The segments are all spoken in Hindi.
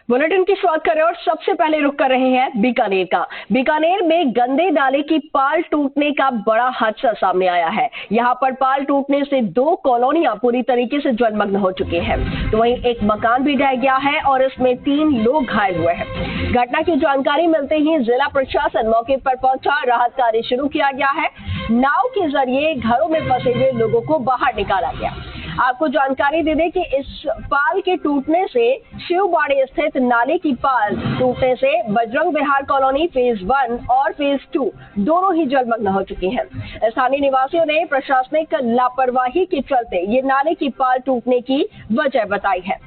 बुलेटिन की शुरुआत कर रहे हैं और सबसे पहले रुक कर रहे हैं बीकानेर का। बीकानेर में गंदे नाले की पाल टूटने का बड़ा हादसा सामने आया है। यहां पर पाल टूटने से 2 कॉलोनियां पूरी तरीके से जलमग्न हो चुकी हैं। तो वहीं एक मकान भी ढह गया है और इसमें 3 लोग घायल हुए हैं। घटना की जानकारी मिलते ही जिला प्रशासन मौके पर पहुंचा, राहत कार्य शुरू किया गया है। नाव के जरिए घरों में फंसे हुए लोगों को बाहर निकाला गया। आपको जानकारी दे दें कि इस पाल के टूटने से शिवबाड़ी स्थित नाले की पाल टूटने से बजरंग विहार कॉलोनी फेज 1 और फेज 2 दोनों ही जलमग्न हो चुकी हैं। स्थानीय निवासियों ने प्रशासनिक लापरवाही के चलते ये नाले की पाल टूटने की वजह बताई है।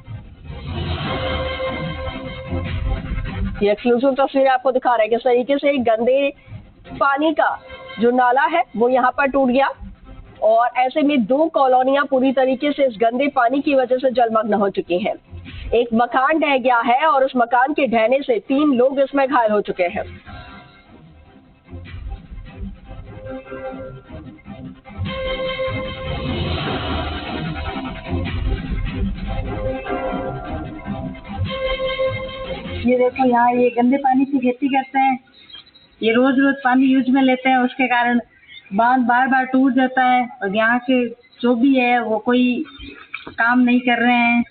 ये एक्सक्लूसिव तस्वीर आपको दिखा रहे हैं किस तरीके से गंदे पानी का जो नाला है वो यहाँ पर टूट गया और ऐसे में 2 कॉलोनियां पूरी तरीके से इस गंदे पानी की वजह से जलमग्न हो चुकी हैं। एक मकान ढह गया है और उस मकान के ढहने से 3 लोग इसमें घायल हो चुके हैं। ये देखो, यहाँ ये गंदे पानी से खेती करते हैं। ये रोज रोज पानी यूज में लेते हैं, उसके कारण बांध बार बार टूट जाता है और यहाँ के जो भी है वो कोई काम नहीं कर रहे हैं।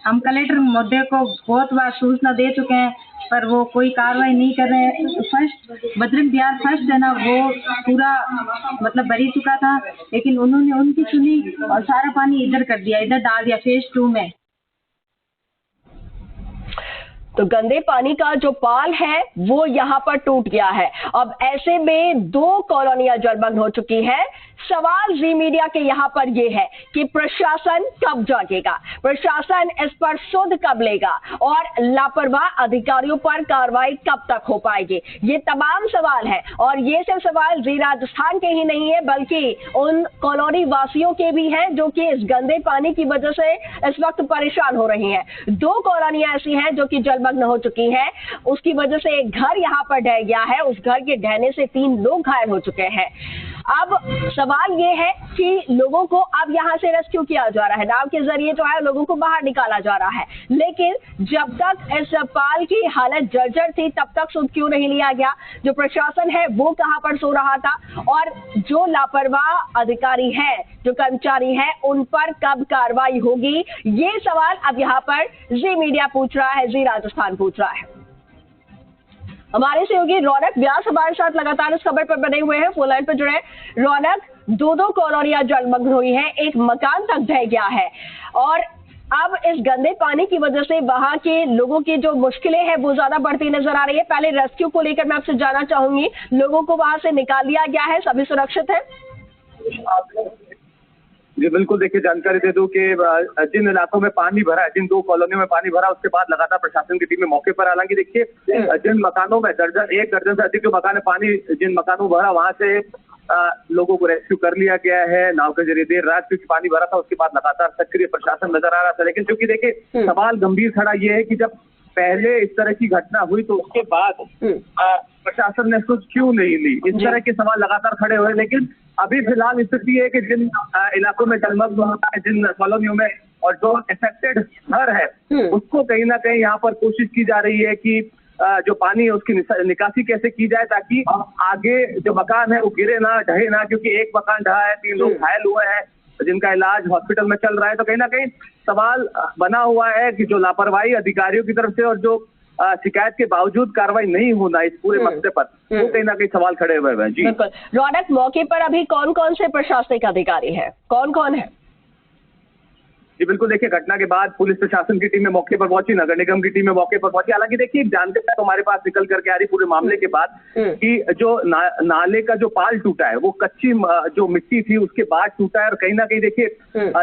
हम कलेक्टर महोदय को बहुत बार सूचना दे चुके हैं पर वो कोई कार्रवाई नहीं कर रहे हैं। फर्स्ट बजरंग विहार फर्स्ट है ना, वो पूरा मतलब भर ही चुका था, लेकिन उन्होंने उनकी सुनी और सारा पानी इधर कर दिया, इधर डाल दिया फेज 2 में। तो गंदे पानी का जो पाल है वो यहाँ पर टूट गया है। अब ऐसे में 2 कॉलोनियां जलमग्न हो चुकी हैं। सवाल जी मीडिया के यहाँ पर ये है कि प्रशासन कब जागेगा, प्रशासन इस पर सुध कब लेगा और लापरवाह अधिकारियों पर कार्रवाई कब तक हो पाएगी। ये तमाम सवाल है और ये सिर्फ सवाल जी राजस्थान के ही नहीं है बल्कि उन कॉलोनी वासियों के भी हैं जो कि इस गंदे पानी की वजह से इस वक्त परेशान हो रही हैं। 2 कॉलोनियां ऐसी हैं जो कि जलमग्न हो चुकी हैं। उसकी वजह से एक घर यहाँ पर ढह गया है, उस घर के ढहने से 3 लोग घायल हो चुके हैं। अब सवाल ये है कि लोगों को अब यहाँ से रेस्क्यू किया जा रहा है, नाव के जरिए जो है लोगों को बाहर निकाला जा रहा है, लेकिन जब तक इस पाल की हालत जर्जर थी तब तक सुध क्यों नहीं लिया गया। जो प्रशासन है वो कहाँ पर सो रहा था और जो लापरवाह अधिकारी है, जो कर्मचारी है, उन पर कब कार्रवाई होगी, ये सवाल अब यहाँ पर जी मीडिया पूछ रहा है, जी राजस्थान पूछ रहा है। हमारे सहयोगी रौनक व्यास हमारे साथ लगातार इस खबर पर बने हुए हैं, फोन लाइन पर जुड़े। रौनक, 2 कॉलोनियां जलमग्न हुई हैं, एक मकान तक ढह गया है और अब इस गंदे पानी की वजह से वहां के लोगों की जो मुश्किलें हैं वो ज्यादा बढ़ती नजर आ रही है। पहले रेस्क्यू को लेकर मैं आपसे जानना चाहूंगी, लोगों को वहां से निकाल लिया गया है, सभी सुरक्षित है? जी बिल्कुल, देखिए जानकारी दे दूं कि जिन इलाकों में पानी भरा है, जिन 2 कॉलोनियों में पानी भरा, उसके बाद लगातार प्रशासन की टीमें मौके पर। हालांकि देखिए जिन मकानों में 1 दर्जन से अधिक जो मकान है, पानी जिन मकानों में भरा वहां से लोगों को रेस्क्यू कर लिया गया है नाव के जरिए। देर रात क्योंकि पानी भरा था, उसके बाद लगातार सक्रिय प्रशासन नजर आ रहा था। लेकिन क्योंकि देखिए सवाल गंभीर खड़ा ये है कि जब पहले इस तरह की घटना हुई तो उसके बाद प्रशासन ने कुछ क्यों नहीं ली, इस तरह के सवाल लगातार खड़े हुए। लेकिन अभी फिलहाल स्थिति है कि जिन इलाकों में जलमग्न होता है, जिन कॉलोनियों में और जो अफेक्टेड घर है, उसको कहीं ना कहीं यहाँ पर कोशिश की जा रही है कि जो पानी है उसकी निकासी कैसे की जाए ताकि आगे जो मकान है वो गिरे ना, ढहे ना। क्योंकि एक मकान ढहा है, 3 लोग घायल हुए हैं जिनका इलाज हॉस्पिटल में चल रहा है। तो कहीं ना कहीं सवाल बना हुआ है कि जो लापरवाही अधिकारियों की तरफ से और जो शिकायत के बावजूद कार्रवाई नहीं होना इस पूरे मसले पर, वो कहीं ना कहीं सवाल खड़े हुए हैं। जी बिल्कुल। रौनक, मौके पर अभी कौन कौन से प्रशासनिक अधिकारी हैं, कौन कौन है? जी बिल्कुल, देखिए घटना के बाद पुलिस प्रशासन की टीमें मौके पर पहुंची, नगर निगम की टीमें मौके पर पहुंची। हालांकि देखिए जानकारी तो हमारे पास निकल करके आ रही पूरे मामले के बाद कि जो नाले का जो पाल टूटा है वो कच्ची जो मिट्टी थी उसके बाद टूटा है। और कहीं ना कहीं देखिए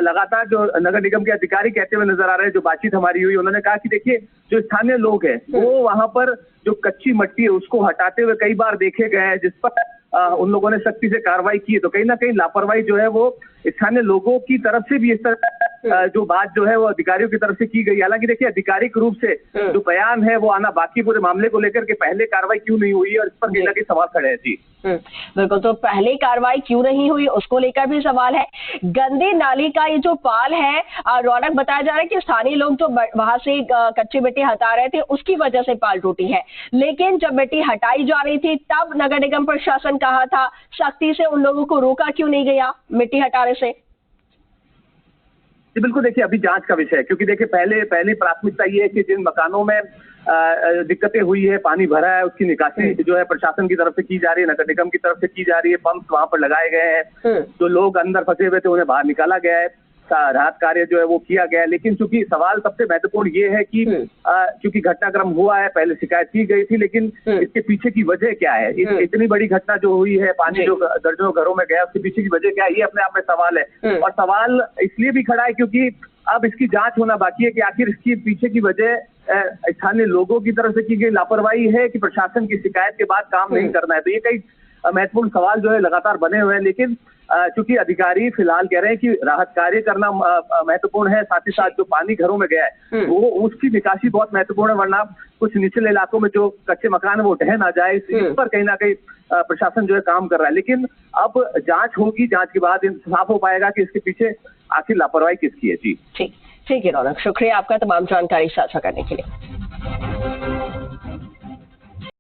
लगातार जो नगर निगम के अधिकारी कहते हुए नजर आ रहे हैं, जो बातचीत हमारी हुई, उन्होंने कहा कि देखिए जो स्थानीय लोग हैं वो वहां पर जो कच्ची मिट्टी है उसको हटाते हुए कई बार देखे गए हैं, जिस पर उन लोगों ने सख्ती से कार्रवाई की है। तो कहीं ना कहीं लापरवाही जो है वो स्थानीय लोगों की तरफ से भी इस तरह जो बात जो है वो अधिकारियों की तरफ से की गई। हालांकि देखिए आधिकारिक रूप से जो बयान है वो आना बाकी पूरे मामले को लेकर के पहले कार्रवाई क्यों नहीं हुई और इस पर कहीं ना कहीं सवाल खड़े हैं। जी बिल्कुल, तो पहले कार्रवाई क्यों नहीं हुई उसको लेकर भी सवाल है। गंदे नाली का ये जो पाल है, रौनक बताया जा रहा है कि स्थानीय लोग जो वहां से कच्ची मिट्टी हटा रहे थे उसकी वजह से पाल टूटी है, लेकिन जब मिट्टी हटाई जा रही थी तब नगर निगम प्रशासन कहा था सख्ती से उन लोगों को रोका क्यों नहीं गया मिट्टी हटाने से? बिल्कुल, देखिए अभी जांच का विषय है, क्योंकि देखिए पहली प्राथमिकता ये है कि जिन मकानों में दिक्कतें हुई है, पानी भरा है, उसकी निकासी जो है प्रशासन की तरफ से की जा रही है, नगर निगम की तरफ से की जा रही है, पंप वहां पर लगाए गए हैं, जो लोग अंदर फंसे हुए थे उन्हें बाहर निकाला गया है, राहत कार्य जो है वो किया गया है। लेकिन चूंकि सवाल सबसे महत्वपूर्ण ये है कि क्योंकि घटनाक्रम हुआ है, पहले शिकायत की गई थी, लेकिन इसके पीछे की वजह क्या है? इतनी बड़ी घटना जो हुई है, पानी जो दर्जनों घरों में गया, उसके पीछे की वजह क्या है? ये अपने आप में सवाल है, और सवाल इसलिए भी खड़ा है क्योंकि अब इसकी जांच होना बाकी है कि आखिर इसकी पीछे की वजह स्थानीय लोगों की तरफ से की गई लापरवाही है कि प्रशासन की शिकायत के बाद काम नहीं करना है। तो ये कई महत्वपूर्ण सवाल जो है लगातार बने हुए हैं। लेकिन चूंकि अधिकारी फिलहाल कह रहे हैं कि राहत कार्य करना महत्वपूर्ण है, साथ ही साथ जो पानी घरों में गया है वो उसकी निकासी बहुत महत्वपूर्ण है, वरना कुछ निचले इलाकों में जो कच्चे मकान है वो ढह ना जाए, इस पर कहीं ना कहीं प्रशासन जो है काम कर रहा है। लेकिन अब जांच होगी, जांच के बाद साफ हो पाएगा कि इसके पीछे आखिर लापरवाही किसकी है। जी ठीक है रौनक, शुक्रिया आपका तमाम जानकारी साझा करने के लिए।